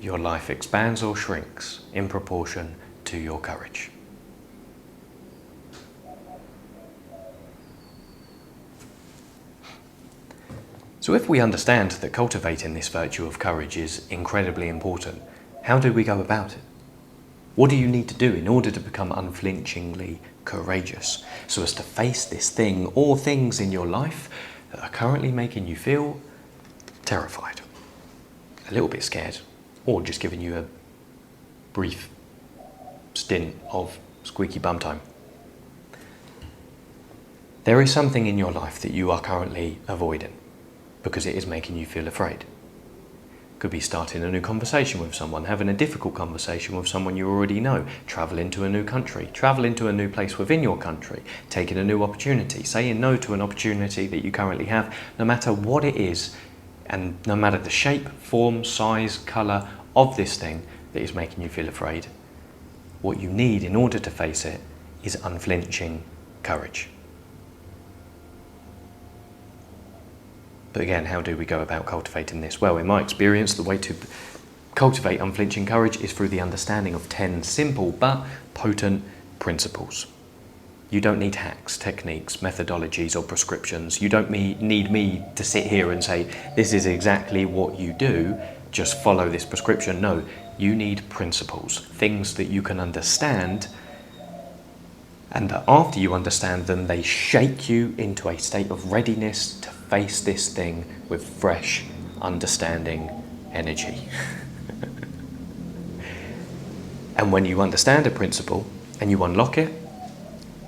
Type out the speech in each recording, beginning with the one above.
your life expands or shrinks in proportion to your courage. So if we understand that cultivating this virtue of courage is incredibly important, how do we go about it? What do you need to do in order to become unflinchingly courageous, so as to face this thing or things in your life that are currently making you feel terrified, a little bit scared, or just giving you a brief stint of squeaky bum time? There is something in your life that you are currently avoiding because it is making you feel afraid. Could be starting a new conversation with someone, having a difficult conversation with someone you already know, traveling to a new country, traveling to a new place within your country, taking a new opportunity, saying no to an opportunity that you currently have, no matter what it is, and no matter the shape, form, size, colour of this thing that is making you feel afraid. What you need in order to face it is unflinching courage. But again, how do we go about cultivating this? Well, in my experience, the way to cultivate unflinching courage is through the understanding of 10 simple but potent principles. You don't need hacks, techniques, methodologies or prescriptions. You don't need me to sit here and say, this is exactly what you do, just follow this prescription. No, you need principles, things that you can understand, and that after you understand them, they shake you into a state of readiness to face this thing with fresh, understanding energy. And when you understand a principle and you unlock it,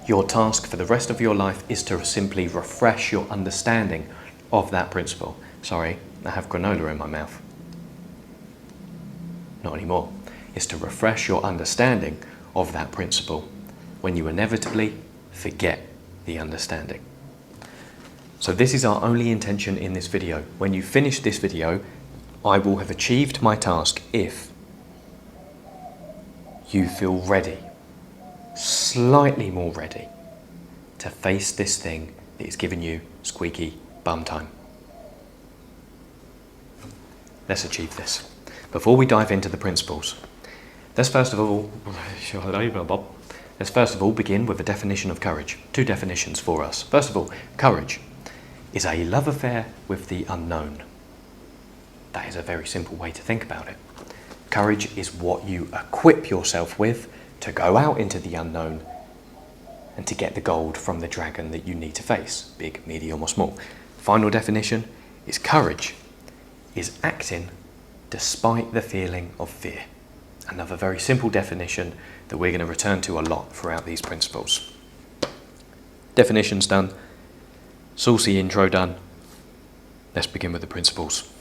your task for the rest of your life is to simply refresh your understanding of that principle. Sorry, I have granola in my mouth. Not anymore. It's to refresh your understanding of that principle when you inevitably forget the understanding. So this is our only intention in this video. When you finish this video, I will have achieved my task if you feel ready, slightly more ready, to face this thing that is giving you squeaky bum time. Let's achieve this. Before we dive into the principles, let's first of all begin with a definition of courage. 2 definitions for us. First of all, courage is a love affair with the unknown. That is a very simple way to think about it. Courage is what you equip yourself with to go out into the unknown and to get the gold from the dragon that you need to face, big, medium or small. Final definition is courage is acting despite the feeling of fear. Another very simple definition that we're going to return to a lot throughout these principles. Definitions done. Saucy intro done. Let's begin with the principles.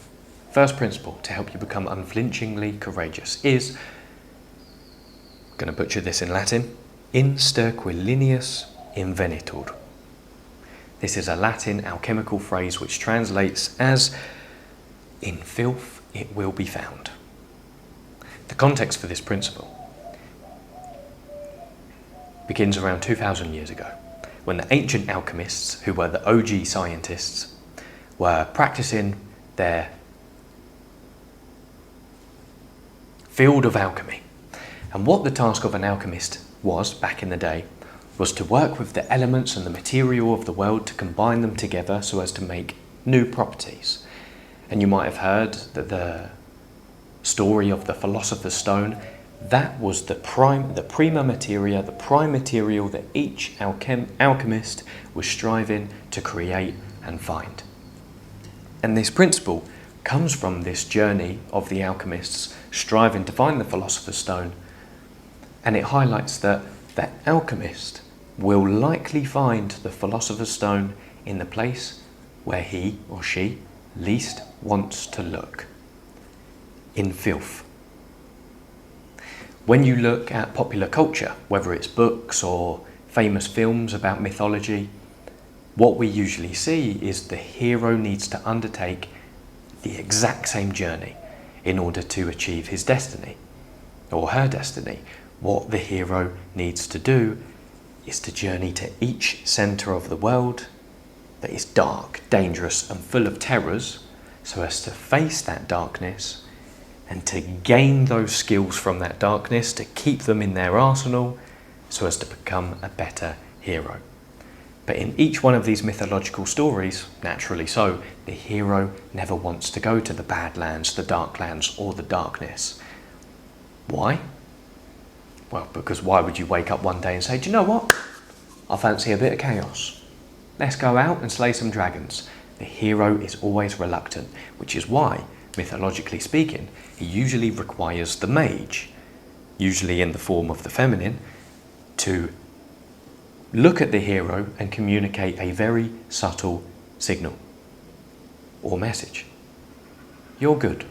First principle to help you become unflinchingly courageous is, I'm going to butcher this in Latin, in sterquilinius invenitur. This is a Latin alchemical phrase which translates as, in filth it will be found. The context for this principle begins around 2,000 years ago, when the ancient alchemists, who were the OG scientists, were practicing their field of alchemy. And what the task of an alchemist was back in the day was to work with the elements and the material of the world to combine them together so as to make new properties. And you might have heard that the story of the Philosopher's Stone, that was the prima materia, the prime material that each alchemist was striving to create and find. And this principle comes from this journey of the alchemists striving to find the Philosopher's Stone, and it highlights that the alchemist will likely find the Philosopher's Stone in the place where he or she least wants to look, in filth. When you look at popular culture, whether it's books or famous films about mythology, what we usually see is the hero needs to undertake the exact same journey in order to achieve his destiny or her destiny. What the hero needs to do is to journey to each centre of the world that is dark, dangerous and full of terrors, so as to face that darkness and to gain those skills from that darkness, to keep them in their arsenal so as to become a better hero. But in each one of these mythological stories, naturally so, the hero never wants to go to the Badlands, the Darklands, or the darkness. Why? Well, because why would you wake up one day and say, do you know what? I fancy a bit of chaos. Let's go out and slay some dragons. The hero is always reluctant, which is why, mythologically speaking, he usually requires the mage, usually in the form of the feminine, to look at the hero and communicate a very subtle signal or message. You're good,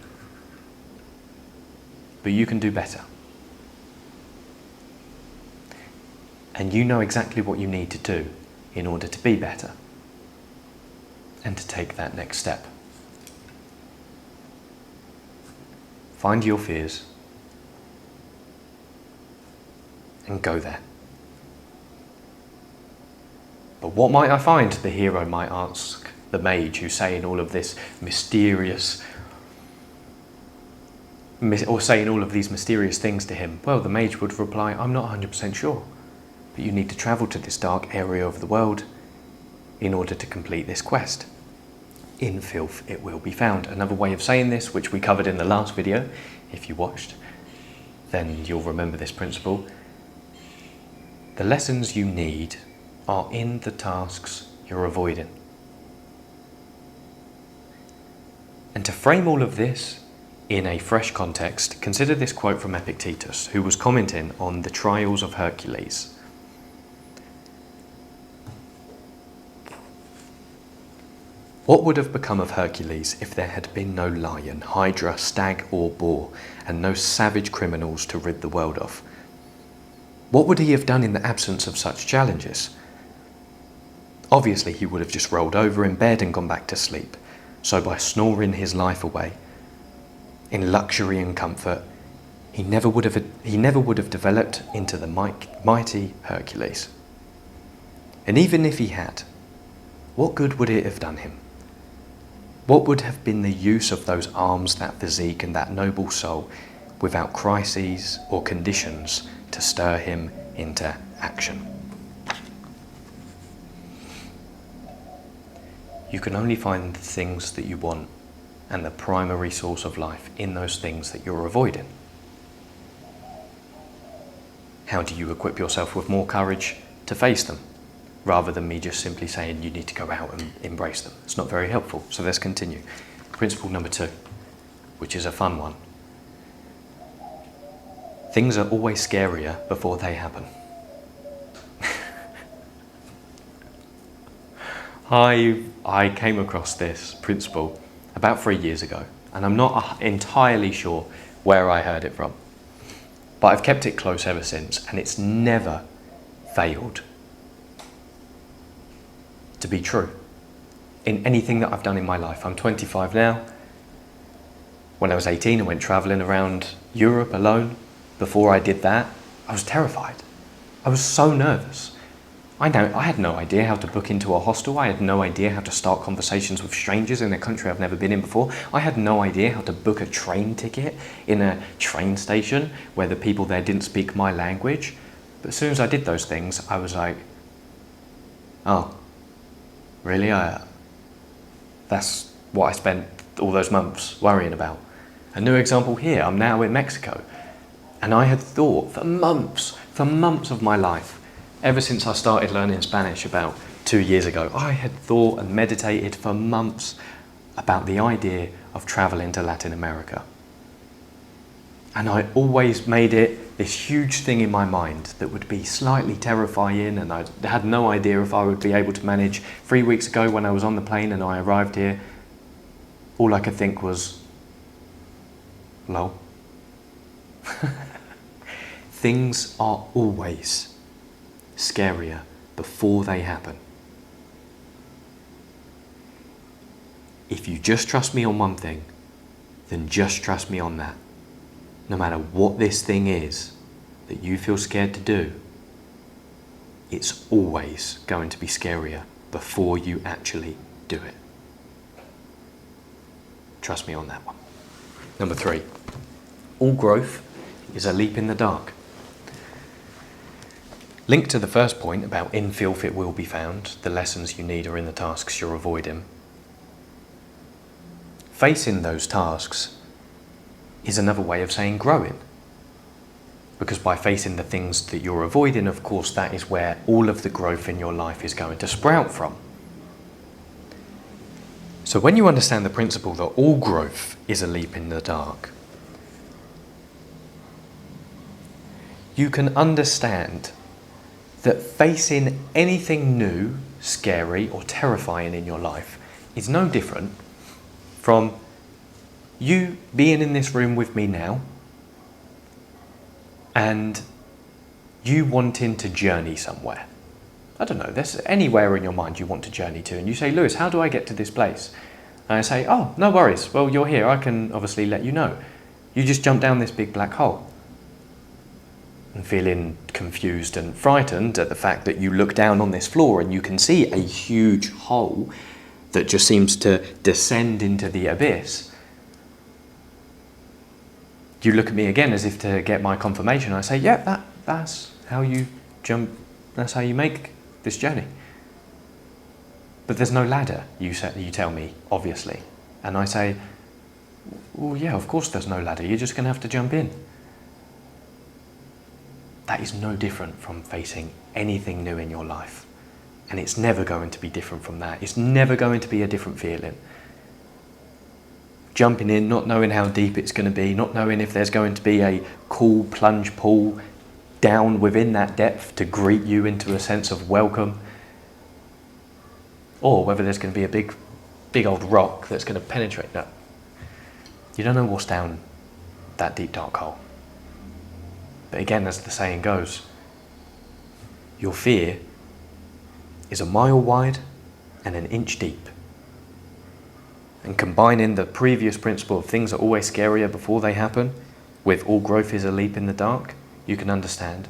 but you can do better. And you know exactly what you need to do in order to be better and to take that next step. Find your fears and go there. But what might I find? The hero might ask the mage, who's saying all of this mysterious, or saying all of these mysterious things to him. Well, the mage would reply, I'm not 100% sure, but you need to travel to this dark area of the world in order to complete this quest. In filth it will be found. Another way of saying this, which we covered in the last video, if you watched, then you'll remember this principle. The lessons you need are in the tasks you're avoiding. And to frame all of this in a fresh context, consider this quote from Epictetus, who was commenting on the trials of Hercules. What would have become of Hercules if there had been no lion, hydra, stag or boar, and no savage criminals to rid the world of? What would he have done in the absence of such challenges? Obviously, he would have just rolled over in bed and gone back to sleep. So by snoring his life away, in luxury and comfort, he never would have developed into the mighty Hercules. And even if he had, what good would it have done him? What would have been the use of those arms, that physique and that noble soul without crises or conditions to stir him into action? You can only find the things that you want and the primary source of life in those things that you're avoiding. How do you equip yourself with more courage to face them, rather than me just simply saying you need to go out and embrace them? It's not very helpful, so let's continue. Principle number 2, which is a fun one. Things are always scarier before they happen. I came across this principle about 3 years ago, and I'm not entirely sure where I heard it from, but I've kept it close ever since, and it's never failed to be true in anything that I've done in my life. I'm 25 now. When I was 18, I went traveling around Europe alone. Before I did that, I was terrified. I was so nervous. I had no idea how to book into a hostel. I had no idea how to start conversations with strangers in a country I've never been in before. I had no idea how to book a train ticket in a train station where the people there didn't speak my language. But as soon as I did those things, I was like, oh, really? That's what I spent all those months worrying about. A new example here, I'm now in Mexico. And I had thought for months of my life, ever since I started learning Spanish about 2 years ago, I had thought and meditated for months about the idea of traveling to Latin America. And I always made it this huge thing in my mind that would be slightly terrifying, and I had no idea if I would be able to manage. 3 weeks ago when I was on the plane and I arrived here, all I could think was, lol. Things are always scarier before they happen. If you just trust me on one thing, then just trust me on that. No matter what this thing is that you feel scared to do, it's always going to be scarier before you actually do it. Trust me on that one. Number 3, All growth is a leap in the dark. Linked to the first point about in filth it will be found, the lessons you need are in the tasks you're avoiding. Facing those tasks is another way of saying growing. Because by facing the things that you're avoiding, of course, that is where all of the growth in your life is going to sprout from. So when you understand the principle that all growth is a leap in the dark, you can understand that facing anything new, scary or terrifying in your life is no different from you being in this room with me now and you wanting to journey somewhere. I don't know, there's anywhere in your mind you want to journey to, and you say, Lewis, how do I get to this place? And I say, oh, no worries, well, you're here, I can obviously let you know. You just jump down this big black hole. And feeling confused and frightened at the fact that you look down on this floor and you can see a huge hole that just seems to descend into the abyss. You look at me again as if to get my confirmation. I say, yeah, that's how you jump, that's how you make this journey. But there's no ladder, you tell me, obviously. And I say, well, yeah, of course there's no ladder, you're just going to have to jump in. That is no different from facing anything new in your life. And it's never going to be different from that. It's never going to be a different feeling. Jumping in, not knowing how deep it's going to be, not knowing if there's going to be a cool plunge pool down within that depth to greet you into a sense of welcome, or whether there's going to be a big old rock that's going to penetrate that. You don't know what's down that deep dark hole. But again, as the saying goes, your fear is a mile wide and an inch deep. And combining the previous principle of things are always scarier before they happen, with all growth is a leap in the dark, you can understand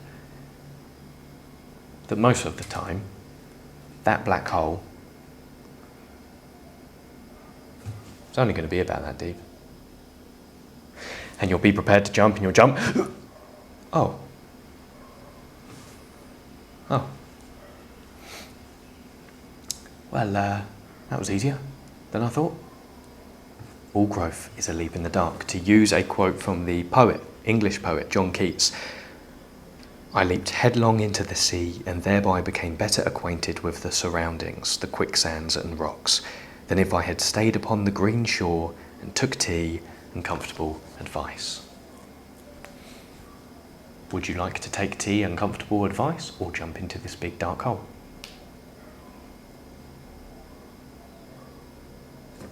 that most of the time, that black hole is only going to be about that deep. And you'll be prepared to jump, and you'll jump. Oh. Well, that was easier than I thought. All growth is a leap in the dark. To use a quote from the poet, English poet, John Keats, I leaped headlong into the sea and thereby became better acquainted with the surroundings, the quicksands and rocks, than if I had stayed upon the green shore and took tea and comfortable advice. Would you like to take tea and comfortable advice, or jump into this big dark hole?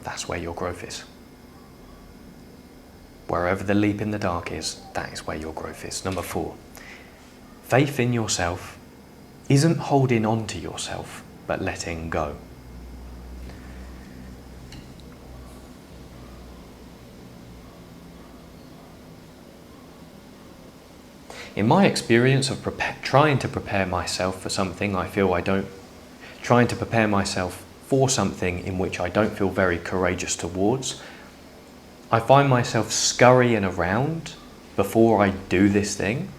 That's where your growth is. Wherever the leap in the dark is, that is where your growth is. Number 4, faith in yourself isn't holding on to yourself, but letting go. In my experience of trying to prepare myself for something trying to prepare myself for something in which I don't feel very courageous towards, I find myself scurrying around before I do this thing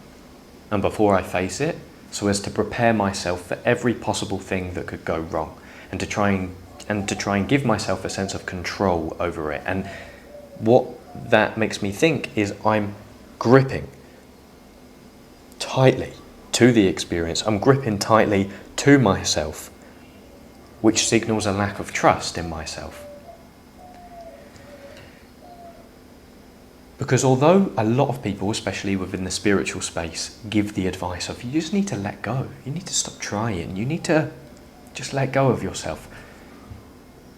and before I face it, so as to prepare myself for every possible thing that could go wrong, and to try and give myself a sense of control over it. And what that makes me think is I'm gripping tightly to the experience. I'm gripping tightly to myself, which signals a lack of trust in myself. Because although a lot of people, especially within the spiritual space, give the advice of you just need to let go, you need to stop trying, you need to just let go of yourself,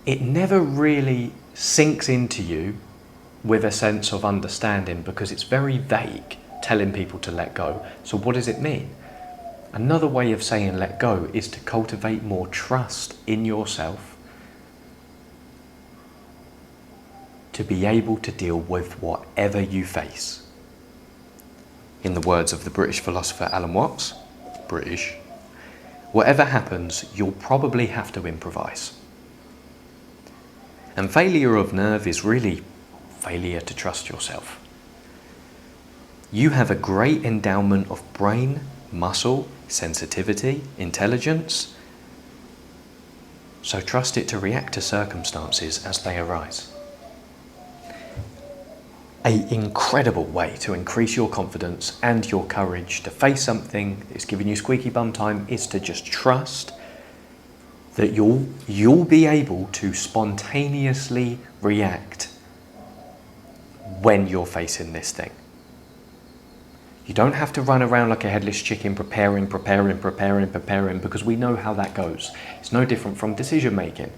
it never really sinks into you with a sense of understanding, because it's very vague telling people to let go. So what does it mean? Another way of saying let go is to cultivate more trust in yourself to be able to deal with whatever you face. In the words of the British philosopher Alan Watts, whatever happens, you'll probably have to improvise. And failure of nerve is really failure to trust yourself. You have a great endowment of brain, muscle, sensitivity, intelligence. So trust it to react to circumstances as they arise. An incredible way to increase your confidence and your courage to face something that's giving you squeaky bum time is to just trust that you'll be able to spontaneously react when you're facing this thing. You don't have to run around like a headless chicken preparing, because we know how that goes. It's no different from decision making.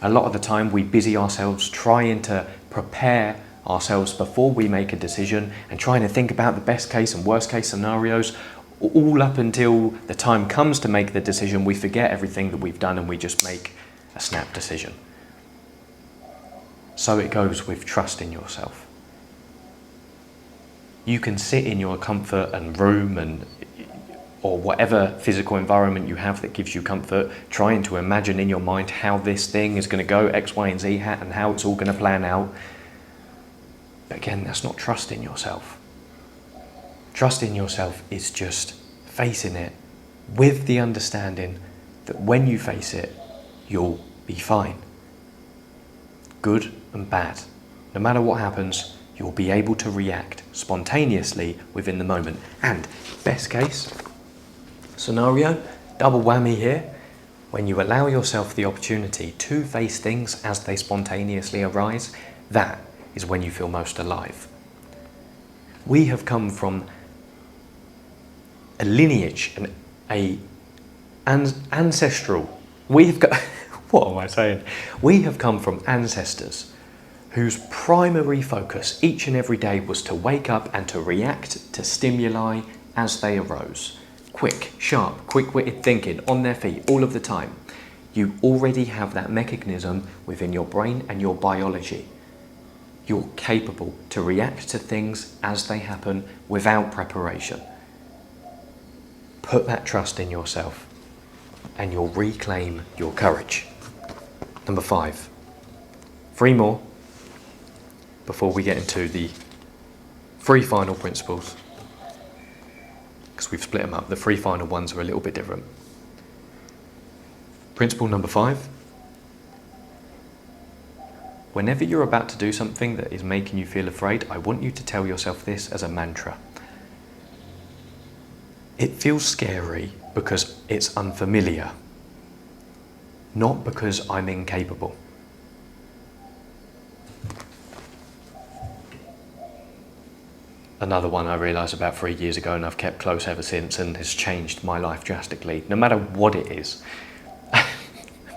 A lot of the time we busy ourselves trying to prepare ourselves before we make a decision and trying to think about the best case and worst case scenarios. All up until the time comes to make the decision, we forget everything that we've done and we just make a snap decision. So it goes with trust in yourself. You can sit in your comfort and room or whatever physical environment you have that gives you comfort, trying to imagine in your mind how this thing is going to go X, Y, and Z, and how it's all going to plan out. But again, that's not trust in yourself. Trust in yourself is just facing it with the understanding that when you face it, you'll be fine. Good and bad. No matter what happens, you'll be able to react spontaneously within the moment. And best case scenario, double whammy here, when you allow yourself the opportunity to face things as they spontaneously arise, that is when you feel most alive. We have come from a lineage, ancestral. We've got, what am I saying? We have come from ancestors whose primary focus each and every day was to wake up and to react to stimuli as they arose. Quick, sharp, quick-witted thinking, on their feet all of the time. You already have that mechanism within your brain and your biology. You're capable to react to things as they happen without preparation. Put that trust in yourself and you'll reclaim your courage. Number 5. 3 more before we get into the 3 final principles, because we've split them up. The 3 final ones are a little bit different. Principle number 5. Whenever you're about to do something that is making you feel afraid, I want you to tell yourself this as a mantra. It feels scary because it's unfamiliar, not because I'm incapable. Another one I realised about 3 years ago, and I've kept close ever since, and has changed my life drastically, no matter what it is.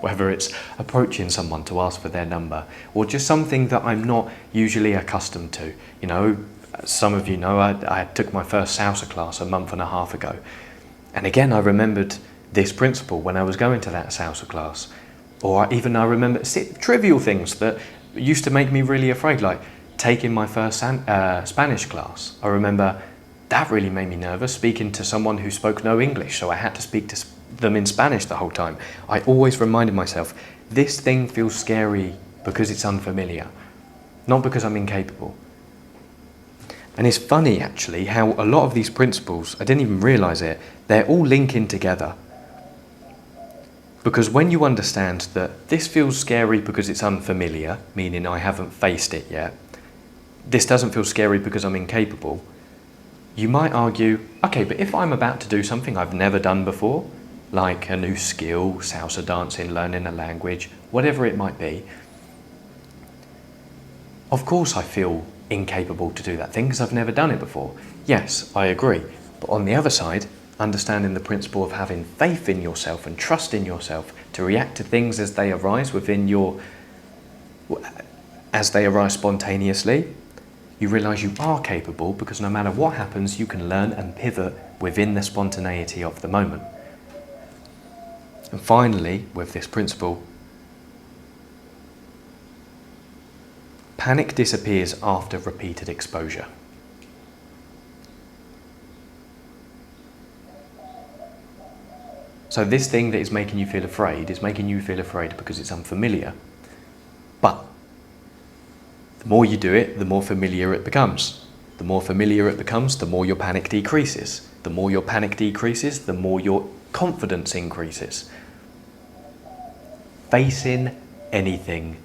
Whether it's approaching someone to ask for their number, or just something that I'm not usually accustomed to. You know, some of you know I took my first salsa class a month and a half ago. And again, I remembered this principle when I was going to that salsa class. Or even I remember trivial things that used to make me really afraid, like taking my first Spanish class. I remember that really made me nervous, speaking to someone who spoke no English, so I had to speak to them in Spanish the whole time. I always reminded myself, this thing feels scary because it's unfamiliar, not because I'm incapable. And it's funny actually how a lot of these principles, I didn't even realise it, they're all linking together. Because when you understand that this feels scary because it's unfamiliar, meaning I haven't faced it yet, this doesn't feel scary because I'm incapable, you might argue, okay, but if I'm about to do something I've never done before, like a new skill, salsa dancing, learning a language, whatever it might be, of course I feel incapable to do that thing because I've never done it before. Yes, I agree. But on the other side, understanding the principle of having faith in yourself and trust in yourself to react to things as they arise as they arise spontaneously, you realise you are capable because no matter what happens, you can learn and pivot within the spontaneity of the moment. And finally, with this principle, panic disappears after repeated exposure. So this thing that is making you feel afraid is making you feel afraid because it's unfamiliar. But the more you do it, the more familiar it becomes. The more familiar it becomes, the more your panic decreases. The more your panic decreases, the more your confidence increases. Facing anything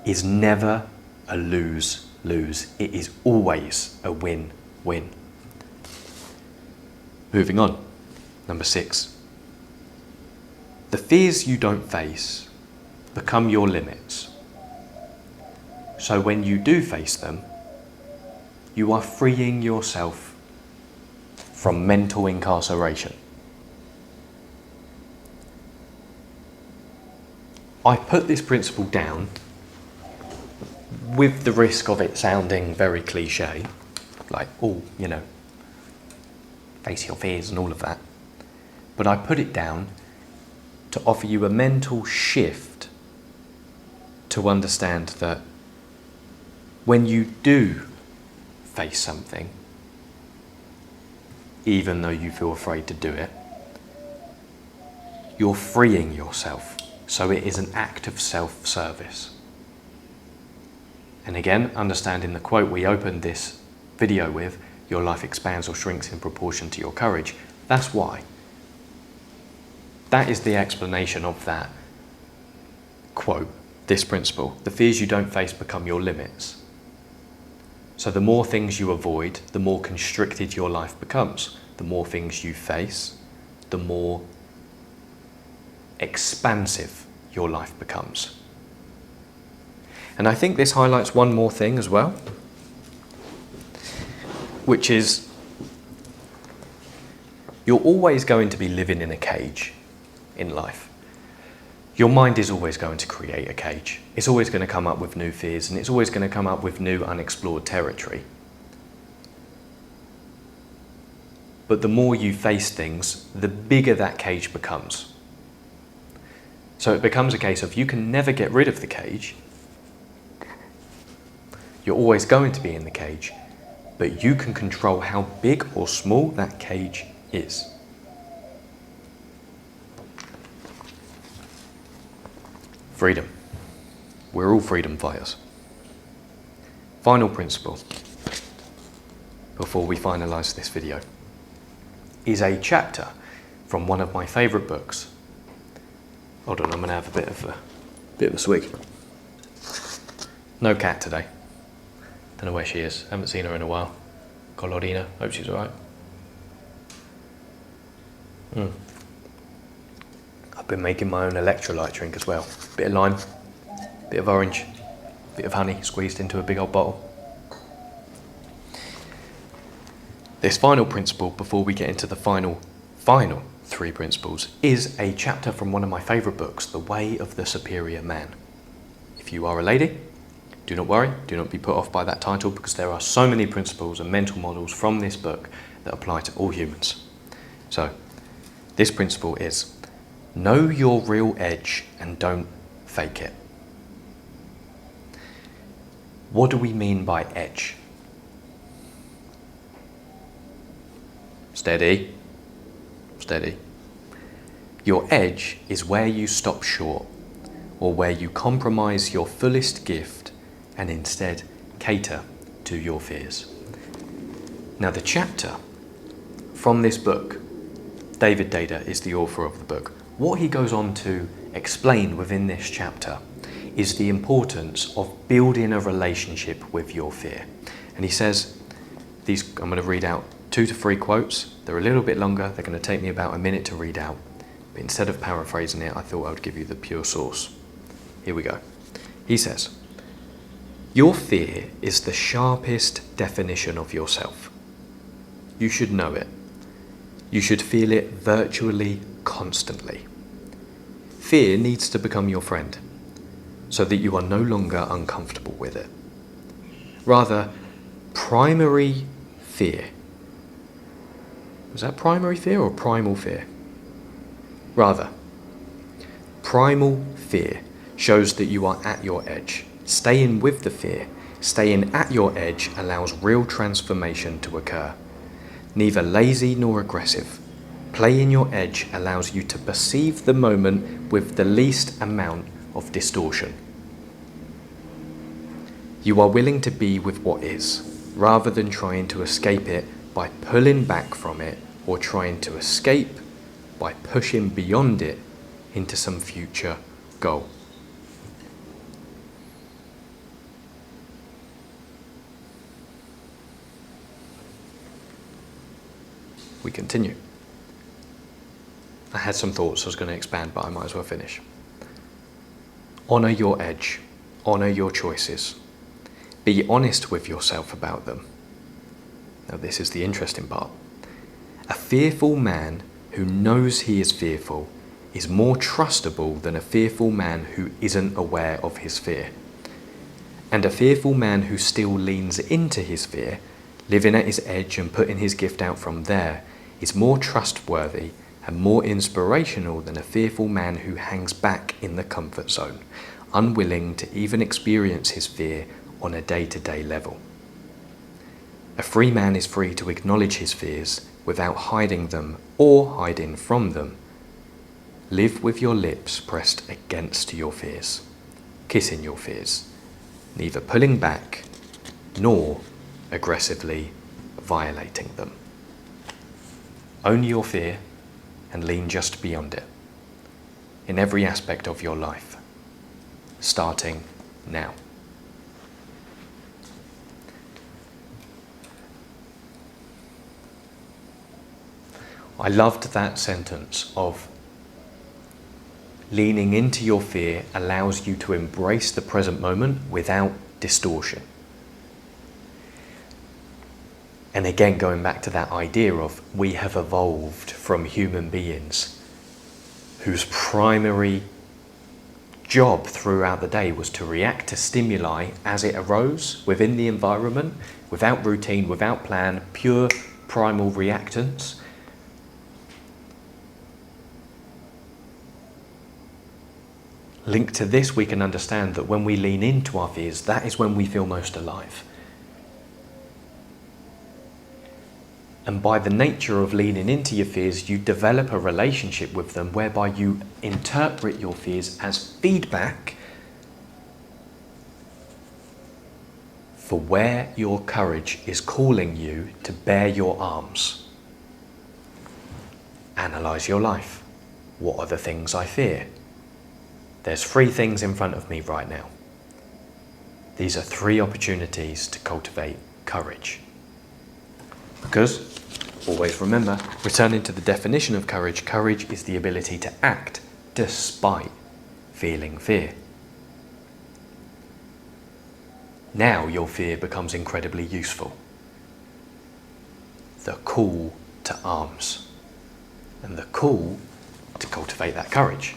is never a lose-lose. It is always a win-win. Moving on. Number 6. The fears you don't face become your limits. So when you do face them, you are freeing yourself from mental incarceration. I put this principle down with the risk of it sounding very cliche, like, oh, you know, face your fears and all of that. But I put it down to offer you a mental shift to understand that when you do face something, even though you feel afraid to do it, you're freeing yourself. So it is an act of self-service. And again, understanding the quote we opened this video with, your life expands or shrinks in proportion to your courage. That's why. That is the explanation of that quote, this principle. The fears you don't face become your limits. So the more things you avoid, the more constricted your life becomes. The more things you face, the more expansive your life becomes. And I think this highlights one more thing as well, which is you're always going to be living in a cage in life. Your mind is always going to create a cage. It's always going to come up with new fears, and it's always going to come up with new unexplored territory. But the more you face things, the bigger that cage becomes. So it becomes a case of you can never get rid of the cage. You're always going to be in the cage, but you can control how big or small that cage is. Freedom. We're all freedom fighters. Final principle, before we finalise this video, is a chapter from one of my favourite books. Hold on, I'm going to have a bit of a swig. No cat today. Don't know where she is. Haven't seen her in a while. Colorina. Hope she's alright. I've been making my own electrolyte drink as well. Bit of lime, bit of orange, bit of honey squeezed into a big old bottle. This final principle, before we get into the final 3 principles, is a chapter from one of my favourite books, The Way of the Superior Man. If you are a lady, do not worry, do not be put off by that title, because there are so many principles and mental models from this book that apply to all humans. So, this principle is, know your real edge and don't fake it. What do we mean by edge? Steady. Steady. Your edge is where you stop short, or where you compromise your fullest gift and instead cater to your fears. Now the chapter from this book, David Deida is the author of the book. What he goes on to explain within this chapter is the importance of building a relationship with your fear. And he says, I'm going to read out 2 to 3 quotes. They're a little bit longer. They're going to take me about a minute to read out. But instead of paraphrasing it, I thought I would give you the pure source. Here we go. He says, your fear is the sharpest definition of yourself. You should know it. You should feel it virtually constantly. Fear needs to become your friend, so that you are no longer uncomfortable with it. Rather, primary fear. Was that primary fear or primal fear? Rather, primal fear shows that you are at your edge. Staying with the fear, staying at your edge allows real transformation to occur. Neither lazy nor aggressive. Playing your edge allows you to perceive the moment with the least amount of distortion. You are willing to be with what is, rather than trying to escape it by pulling back from it or trying to escape by pushing beyond it into some future goal. We continue. I had some thoughts I was going to expand, but I might as well finish. Honour your edge. Honour your choices. Be honest with yourself about them. Now this is the interesting part. A fearful man who knows he is fearful is more trustable than a fearful man who isn't aware of his fear. And a fearful man who still leans into his fear, living at his edge and putting his gift out from there, is more trustworthy and more inspirational than a fearful man who hangs back in the comfort zone, unwilling to even experience his fear on a day-to-day level. A free man is free to acknowledge his fears without hiding them or hiding from them. Live with your lips pressed against your fears, kissing your fears, neither pulling back nor aggressively violating them. Own your fear and lean just beyond it in every aspect of your life, starting now. I loved that sentence of leaning into your fear allows you to embrace the present moment without distortion. And again, going back to that idea of we have evolved from human beings whose primary job throughout the day was to react to stimuli as it arose within the environment, without routine, without plan, pure primal reactance. Linked to this, we can understand that when we lean into our fears, that is when we feel most alive. And by the nature of leaning into your fears, you develop a relationship with them whereby you interpret your fears as feedback for where your courage is calling you to bare your arms. Analyse your life. What are the things I fear? There's 3 things in front of me right now. These are 3 opportunities to cultivate courage. Because, always remember, returning to the definition of courage, courage is the ability to act despite feeling fear. Now your fear becomes incredibly useful. The call to arms. And the call to cultivate that courage.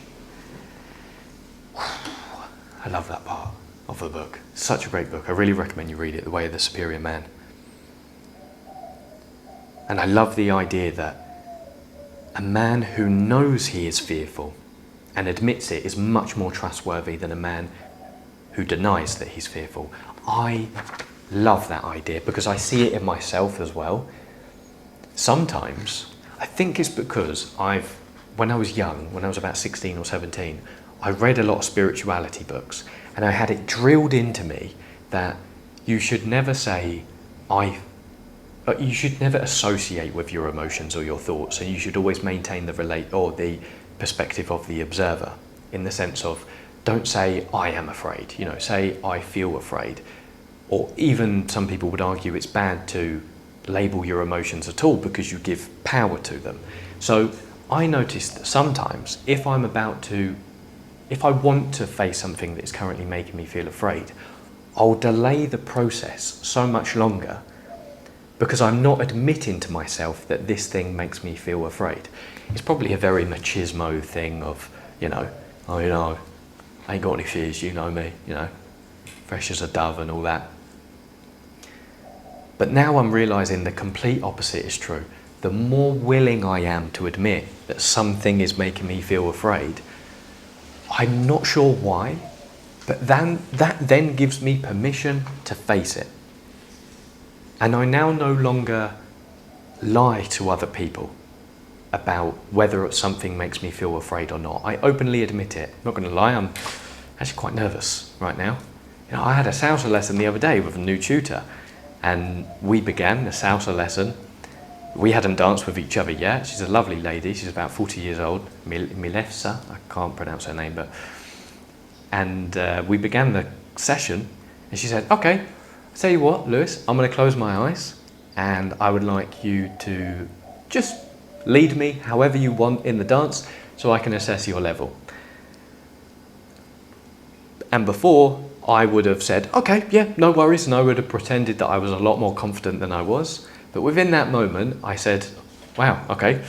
I love that part of the book. Such a great book. I really recommend you read it, The Way of the Superior Man. And I love the idea that a man who knows he is fearful and admits it is much more trustworthy than a man who denies that he's fearful. I love that idea because I see it in myself as well. Sometimes, I think it's because when I was young, when I was about 16 or 17, I read a lot of spirituality books and I had it drilled into me that you should never say, you should never associate with your emotions or your thoughts, and you should always maintain the perspective of the observer, in the sense of, don't say, I am afraid, say, I feel afraid. Or even some people would argue it's bad to label your emotions at all because you give power to them. So I noticed that sometimes if I want to face something that's currently making me feel afraid, I'll delay the process so much longer because I'm not admitting to myself that this thing makes me feel afraid. It's probably a very machismo thing of, I ain't got any fears, you know me, fresh as a dove and all that. But now I'm realising the complete opposite is true. The more willing I am to admit that something is making me feel afraid, I'm not sure why, but that then gives me permission to face it. And I now no longer lie to other people about whether something makes me feel afraid or not. I openly admit it. I'm not going to lie, I'm actually quite nervous right now. I had a salsa lesson the other day with a new tutor, and we began the salsa lesson. We hadn't danced with each other yet. She's a lovely lady. She's about 40 years old, Milefsa. I can't pronounce her name, and we began the session, and she said, "Okay, I'll tell you what, Lewis, I'm going to close my eyes, and I would like you to just lead me however you want in the dance, so I can assess your level." And before, I would have said, "Okay, yeah, no worries," and I would have pretended that I was a lot more confident than I was. But within that moment, I said, "Wow, okay,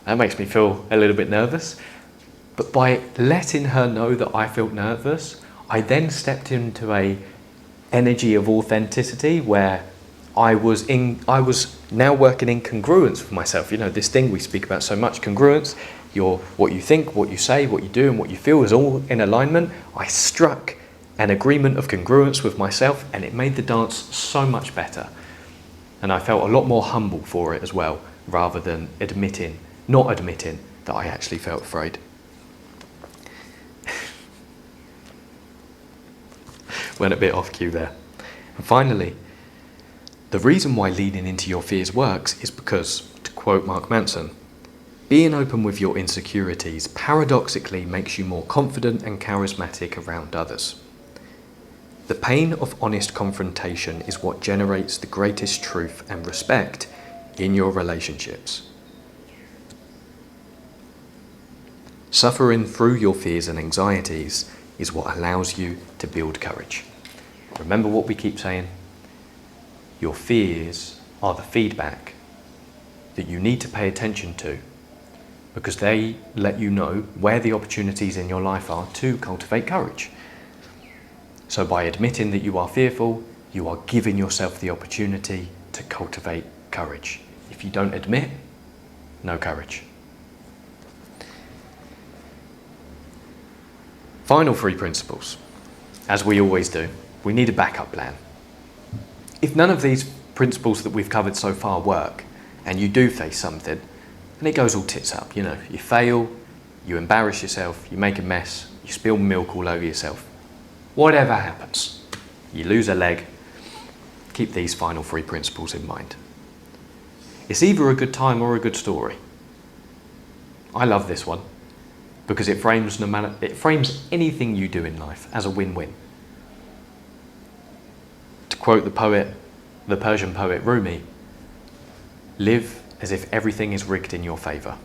that makes me feel a little bit nervous." But by letting her know that I felt nervous, I then stepped into a energy of authenticity where I was now working in congruence with myself. This thing we speak about so much, congruence. What you think, what you say, what you do, and what you feel is all in alignment. I struck an agreement of congruence with myself, and it made the dance so much better. And I felt a lot more humble for it as well, rather than not admitting that I actually felt afraid. Went a bit off cue there. And finally, the reason why leaning into your fears works is because, to quote Mark Manson, being open with your insecurities paradoxically makes you more confident and charismatic around others. The pain of honest confrontation is what generates the greatest truth and respect in your relationships. Suffering through your fears and anxieties is what allows you to build courage. Remember what we keep saying? Your fears are the feedback that you need to pay attention to, because they let you know where the opportunities in your life are to cultivate courage. So by admitting that you are fearful, you are giving yourself the opportunity to cultivate courage. If you don't admit, no courage. Final 3 principles. As we always do, we need a backup plan. If none of these principles that we've covered so far work, and you do face something, and it goes all tits up, you fail, you embarrass yourself, you make a mess, you spill milk all over yourself. Whatever happens, you lose a leg, keep these final 3 principles in mind. It's either a good time or a good story. I love this one because it frames anything you do in life as a win-win. To quote the Persian poet Rumi, live as if everything is rigged in your favour.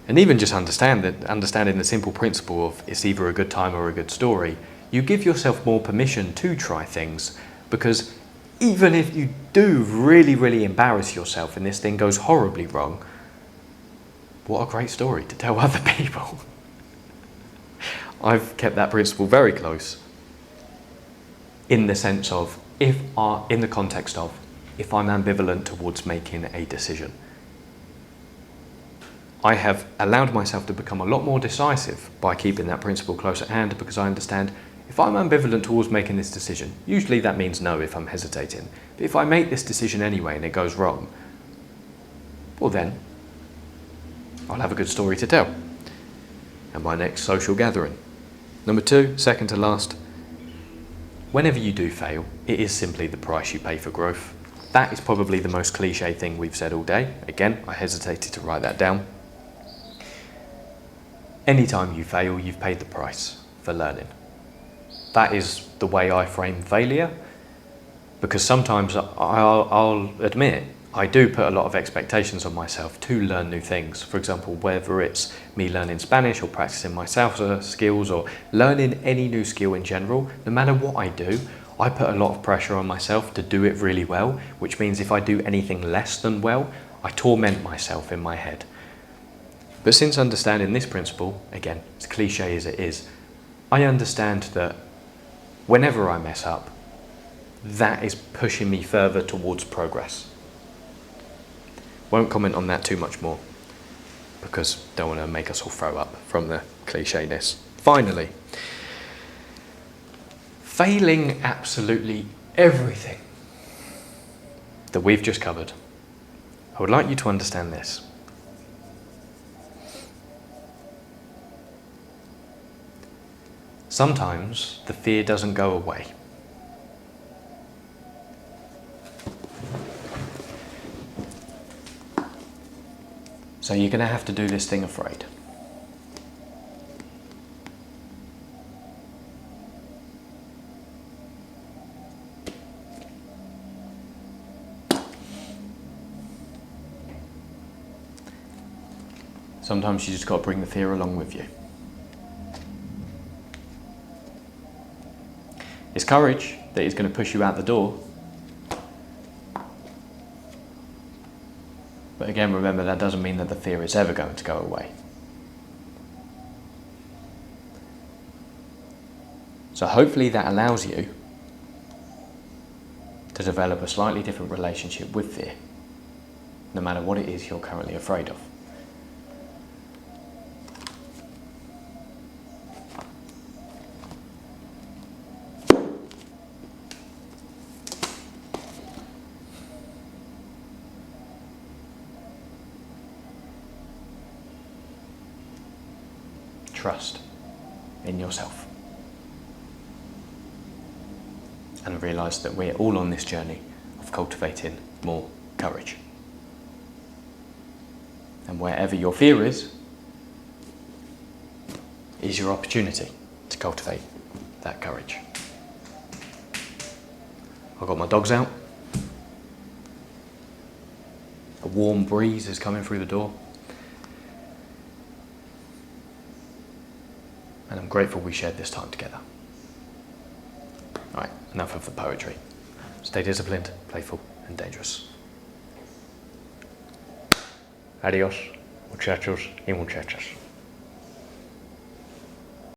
And even just understanding the simple principle of it's either a good time or a good story, you give yourself more permission to try things, because even if you do really, really embarrass yourself and this thing goes horribly wrong, what a great story to tell other people. I've kept that principle very close in the sense of, in the context of, if I'm ambivalent towards making a decision. I have allowed myself to become a lot more decisive by keeping that principle close at hand, because I understand if I'm ambivalent towards making this decision, usually that means no if I'm hesitating. But if I make this decision anyway and it goes wrong, well then, I'll have a good story to tell at my next social gathering. Number 2, second to last, whenever you do fail, it is simply the price you pay for growth. That is probably the most cliche thing we've said all day. Again, I hesitated to write that down. Anytime you fail, you've paid the price for learning. That is the way I frame failure, because sometimes I'll admit I do put a lot of expectations on myself to learn new things. For example, whether it's me learning Spanish or practicing my salsa skills or learning any new skill in general, no matter what I do, I put a lot of pressure on myself to do it really well, which means if I do anything less than well, I torment myself in my head. But since understanding this principle, again, as cliche as it is, I understand that whenever I mess up, that is pushing me further towards progress. Won't comment on that too much more, because don't want to make us all throw up from the cliche-ness. Finally, failing absolutely everything that we've just covered, I would like you to understand this. Sometimes the fear doesn't go away. So you're going to have to do this thing afraid. Sometimes you just got to bring the fear along with you. It's courage that is going to push you out the door. But again, remember, that doesn't mean that the fear is ever going to go away. So hopefully that allows you to develop a slightly different relationship with fear, no matter what it is you're currently afraid of. Trust in yourself. And realise that we're all on this journey of cultivating more courage. And wherever your fear is your opportunity to cultivate that courage. I've got my dogs out. A warm breeze is coming through the door. And I'm grateful we shared this time together. All right, enough of the poetry. Stay disciplined, playful, and dangerous. Adios, muchachos y muchachas.